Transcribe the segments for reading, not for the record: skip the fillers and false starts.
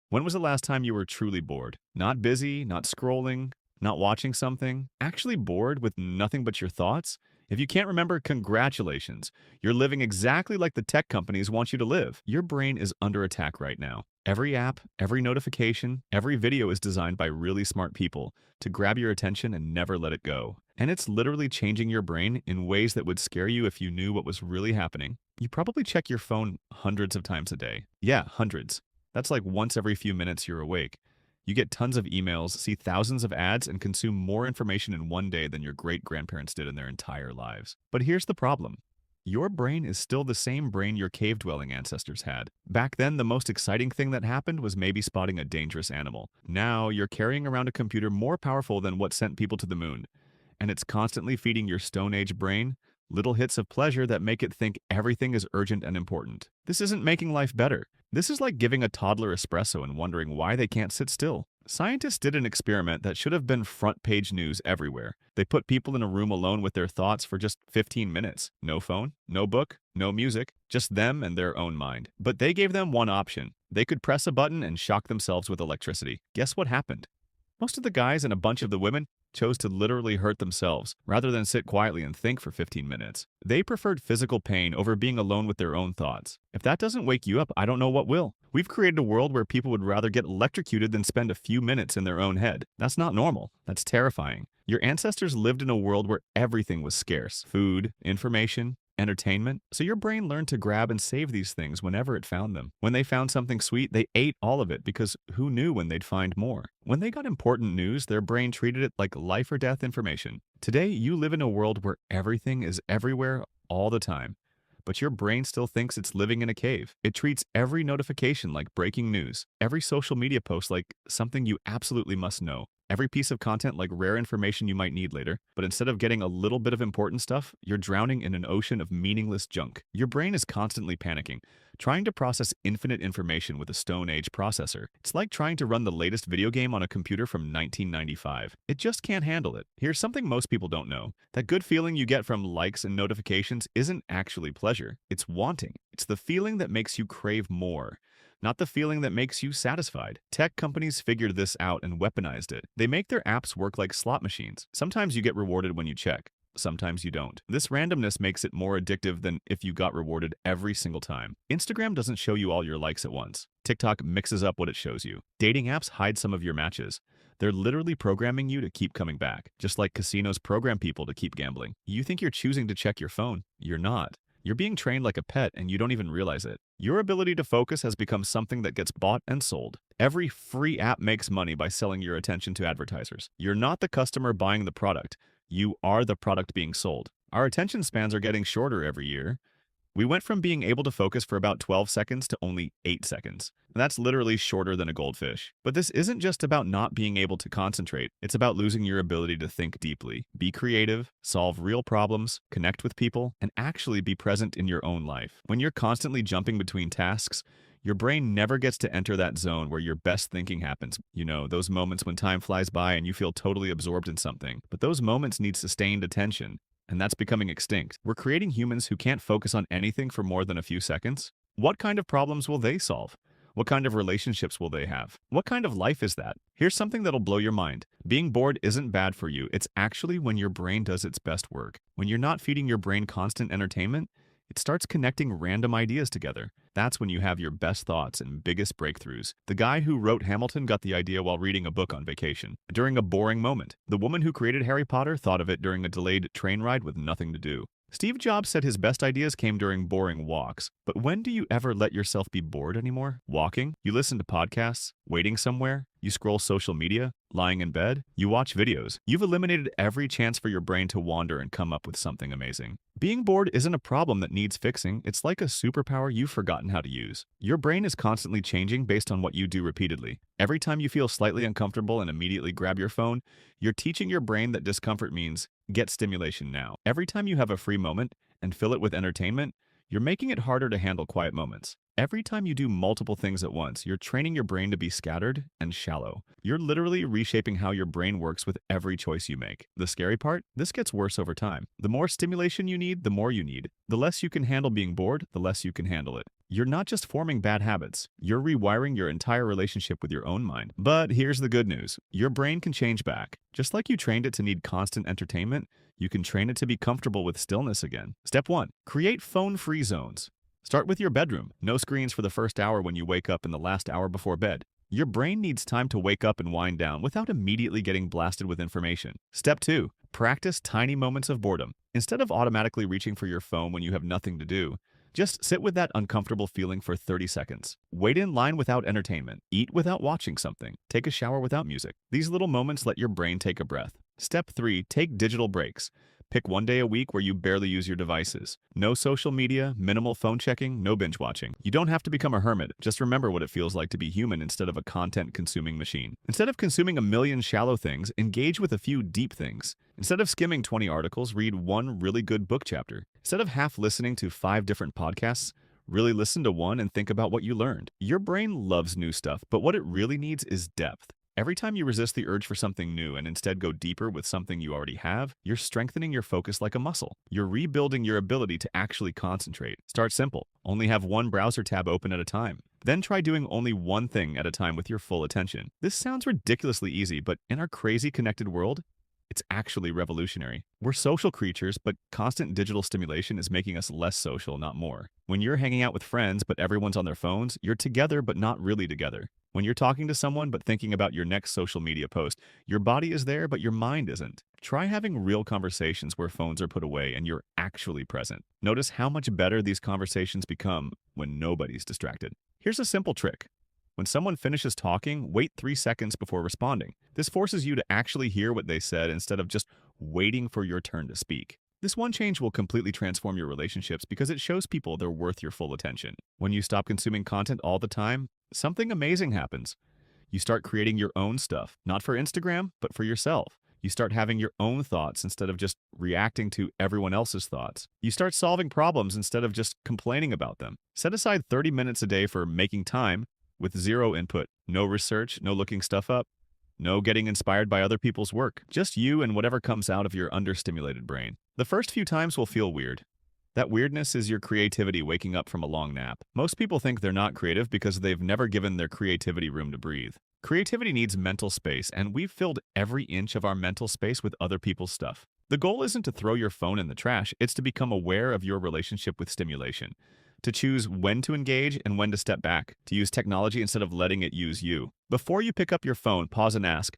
When was the last time you were truly bored? Not busy, not scrolling, not watching something, actually bored with nothing but your thoughts? If you can't remember, congratulations. You're living exactly like the tech companies want you to live. Your brain is under attack right now. Every app, every notification, every video is designed by really smart people to grab your attention and never let it go. And it's literally changing your brain in ways that would scare you if you knew what was really happening. You probably check your phone hundreds of times a day. Yeah, hundreds. That's like once every few minutes you're awake. You get tons of emails, see thousands of ads, and consume more information in one day than your great-grandparents did in their entire lives. But here's the problem. Your brain is still the same brain your cave-dwelling ancestors had. Back then, the most exciting thing that happened was maybe spotting a dangerous animal. Now, you're carrying around a computer more powerful than what sent people to the moon. And it's constantly feeding your Stone Age brain little hits of pleasure that make it think everything is urgent and important. This isn't making life better. This is like giving a toddler espresso and wondering why they can't sit still. Scientists did an experiment that should have been front-page news everywhere. They put people in a room alone with their thoughts for just 15 minutes. No phone, no book, no music, just them and their own mind. But they gave them one option. They could press a button and shock themselves with electricity. Guess what happened? Most of the guys and a bunch of the women chose to literally hurt themselves rather than sit quietly and think for 15 minutes. They preferred physical pain over being alone with their own thoughts. If that doesn't wake you up, I don't know what will. We've created a world where people would rather get electrocuted than spend a few minutes in their own head. That's not normal. That's terrifying. Your ancestors lived in a world where everything was scarce: food, information, entertainment. So your brain learned to grab and save these things whenever it found them. When they found something sweet, they ate all of it because who knew when they'd find more? When they got important news, their brain treated it like life or death information. Today, you live in a world where everything is everywhere all the time. But your brain still thinks it's living in a cave. It treats every notification like breaking news, every social media post like something you absolutely must know, every piece of content like rare information you might need later. But instead of getting a little bit of important stuff, you're drowning in an ocean of meaningless junk. Your brain is constantly panicking, trying to process infinite information with a Stone Age processor. It's like trying to run the latest video game on a computer from 1995. It just can't handle it. Here's something most people don't know. That good feeling you get from likes and notifications isn't actually pleasure. It's wanting. It's the feeling that makes you crave more, not the feeling that makes you satisfied. Tech companies figured this out and weaponized it. They make their apps work like slot machines. Sometimes you get rewarded when you check. Sometimes you don't. This randomness makes it more addictive than if you got rewarded every single time. Instagram doesn't show you all your likes at once. TikTok mixes up what it shows you. Dating apps hide some of your matches. They're literally programming you to keep coming back, just like casinos program people to keep gambling. You think you're choosing to check your phone. You're not. You're being trained like a pet and you don't even realize it. Your ability to focus has become something that gets bought and sold. Every free app makes money by selling your attention to advertisers. You're not the customer buying the product. You are the product being sold. Our attention spans are getting shorter every year. We went from being able to focus for about 12 seconds to only 8 seconds. And that's literally shorter than a goldfish. But this isn't just about not being able to concentrate. It's about losing your ability to think deeply, be creative, solve real problems, connect with people, and actually be present in your own life. When you're constantly jumping between tasks, your brain never gets to enter that zone where your best thinking happens. You know, those moments when time flies by and you feel totally absorbed in something. But those moments need sustained attention. And that's becoming extinct. We're creating humans who can't focus on anything for more than a few seconds. What kind of problems will they solve? What kind of relationships will they have? What kind of life is that? Here's something that'll blow your mind. Being bored isn't bad for you. It's actually when your brain does its best work. When you're not feeding your brain constant entertainment, it starts connecting random ideas together. That's when you have your best thoughts and biggest breakthroughs. The guy who wrote Hamilton got the idea while reading a book on vacation, during a boring moment. The woman who created Harry Potter thought of it during a delayed train ride with nothing to do. Steve Jobs said his best ideas came during boring walks. But when do you ever let yourself be bored anymore? Walking? You listen to podcasts? Waiting somewhere? You scroll social media? Lying in bed? You watch videos? You've eliminated every chance for your brain to wander and come up with something amazing. Being bored isn't a problem that needs fixing. It's like a superpower you've forgotten how to use. Your brain is constantly changing based on what you do repeatedly. Every time you feel slightly uncomfortable and immediately grab your phone, you're teaching your brain that discomfort means get stimulation now. Every time you have a free moment and fill it with entertainment, you're making it harder to handle quiet moments. Every time you do multiple things at once, you're training your brain to be scattered and shallow. You're literally reshaping how your brain works with every choice you make. The scary part? This gets worse over time. The more stimulation you need, the more you need. The less you can handle being bored, the less you can handle it. You're not just forming bad habits, you're rewiring your entire relationship with your own mind. But here's the good news. Your brain can change back. Just like you trained it to need constant entertainment, you can train it to be comfortable with stillness again. Step 1. Create phone-free zones. Start with your bedroom. No screens for the first hour when you wake up and the last hour before bed. Your brain needs time to wake up and wind down without immediately getting blasted with information. Step 2. Practice tiny moments of boredom. Instead of automatically reaching for your phone when you have nothing to do, just sit with that uncomfortable feeling for 30 seconds. Wait in line without entertainment. Eat without watching something. Take a shower without music. These little moments let your brain take a breath. Step 3. Take digital breaks. Pick one day a week where you barely use your devices. No social media, minimal phone checking, no binge watching. You don't have to become a hermit. Just remember what it feels like to be human instead of a content-consuming machine. Instead of consuming a million shallow things, engage with a few deep things. Instead of skimming 20 articles, read one really good book chapter. Instead of half listening to 5 different podcasts, really listen to one and think about what you learned. Your brain loves new stuff, but what it really needs is depth. Every time you resist the urge for something new and instead go deeper with something you already have, you're strengthening your focus like a muscle. You're rebuilding your ability to actually concentrate. Start simple. Only have one browser tab open at a time. Then try doing only one thing at a time with your full attention. This sounds ridiculously easy, but in our crazy connected world, it's actually revolutionary. We're social creatures, but constant digital stimulation is making us less social, not more. When you're hanging out with friends, but everyone's on their phones, you're together, but not really together. When you're talking to someone, but thinking about your next social media post, your body is there, but your mind isn't. Try having real conversations where phones are put away and you're actually present. Notice how much better these conversations become when nobody's distracted. Here's a simple trick. When someone finishes talking, wait 3 seconds before responding. This forces you to actually hear what they said instead of just waiting for your turn to speak. This one change will completely transform your relationships because it shows people they're worth your full attention. When you stop consuming content all the time, something amazing happens. You start creating your own stuff, not for Instagram, but for yourself. You start having your own thoughts instead of just reacting to everyone else's thoughts. You start solving problems instead of just complaining about them. Set aside 30 minutes a day for making time with zero input, no research, no looking stuff up, no getting inspired by other people's work. Just you and whatever comes out of your understimulated brain. The first few times will feel weird. That weirdness is your creativity waking up from a long nap. Most people think they're not creative because they've never given their creativity room to breathe. Creativity needs mental space, and we've filled every inch of our mental space with other people's stuff. The goal isn't to throw your phone in the trash, it's to become aware of your relationship with stimulation. To choose when to engage and when to step back, to use technology instead of letting it use you. Before you pick up your phone, pause and ask,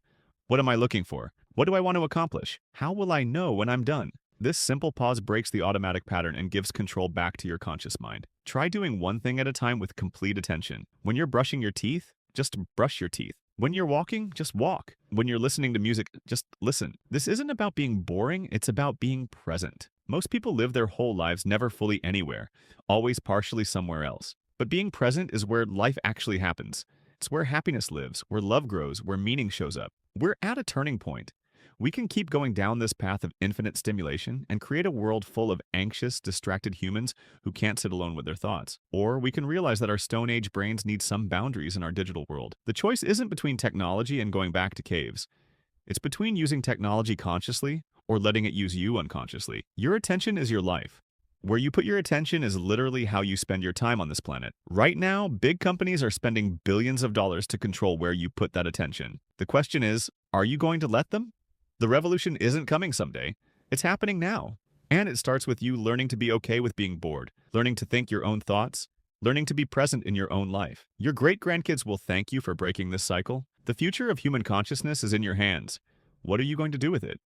what am I looking for? What do I want to accomplish? How will I know when I'm done? This simple pause breaks the automatic pattern and gives control back to your conscious mind. Try doing one thing at a time with complete attention. When you're brushing your teeth, just brush your teeth. When you're walking, just walk. When you're listening to music, just listen. This isn't about being boring, it's about being present. Most people live their whole lives never fully anywhere, always partially somewhere else. But being present is where life actually happens. It's where happiness lives, where love grows, where meaning shows up. We're at a turning point. We can keep going down this path of infinite stimulation and create a world full of anxious, distracted humans who can't sit alone with their thoughts. Or we can realize that our Stone Age brains need some boundaries in our digital world. The choice isn't between technology and going back to caves. It's between using technology consciously or letting it use you unconsciously. Your attention is your life. Where you put your attention is literally how you spend your time on this planet. Right now, big companies are spending billions of dollars to control where you put that attention. The question is, are you going to let them? The revolution isn't coming someday. It's happening now. And it starts with you learning to be okay with being bored, learning to think your own thoughts, learning to be present in your own life. Your great-grandkids will thank you for breaking this cycle. The future of human consciousness is in your hands. What are you going to do with it?